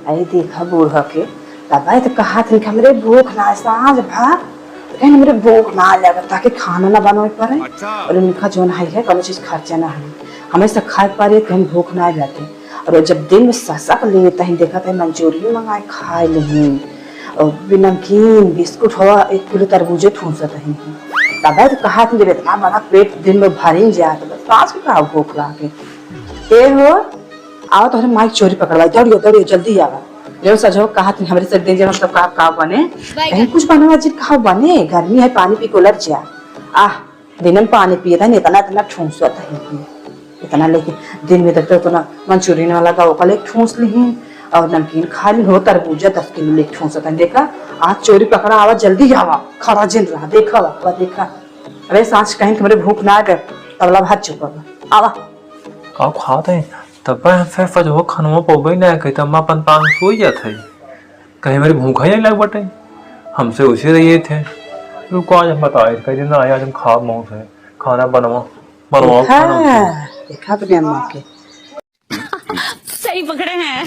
अरे देखा बूढ़ा के दबाई तो कहा थे कि हमरे भूख ना सांझ भा कहीं हमरे भूख ना लगता कि खाना ना बनवाए पड़े और उनका जो है कौन चीज खर्चा ना है हमेशा खाए पा रही कहीं भूख ना जाते और जब दिन में ससक लेते हैं देखा था मंचूरियन मंगाए खाए नहीं और बिना नमकीन बिस्कुट हुआ 1 किलो तरबूजे ठूसत हैं दबाई तो कहा था जब इतना बड़ा पेट दिन में भरी जाए तो बस सांझ के कहा भूख लागे ए हो आओ तो माइक चोरी पकड़वाई दौड़ियो दौड़ियो जल्दी आवा जो सजो कहा थी हमारे से देंगे मतलब का बने कहीं कुछ बनवा जी कहा बने गर्मी है पानी पी कोलर जा दिन में पानी पिए था इतना इतना ठूसत है इतना लेके दिन में तक तो ना मंचूरियन वाला का ओका ले ठूस ली और नमकीन खा ली हो तरबूजा 10 किलो ले ठूसत है देखा आज चोरी पकड़ा आवा जल्दी आवा खड़ा जिन रहा देखा अरे सांस कहीं तुम्हारे भूख ना गए तबला भात चुका आवा का खाते हैं तब फिर फजो खनवा पौबे ना कही तब अपन पांग सोई जात है कहीं मेरी भूख ही नहीं लग बटे हमसे उसे रहिए थे रुको आज हम बताए कई दिन आया आज हम खा मौत है खाना बनवाओ देखा अपने अम्मा के सही पकड़े हैं।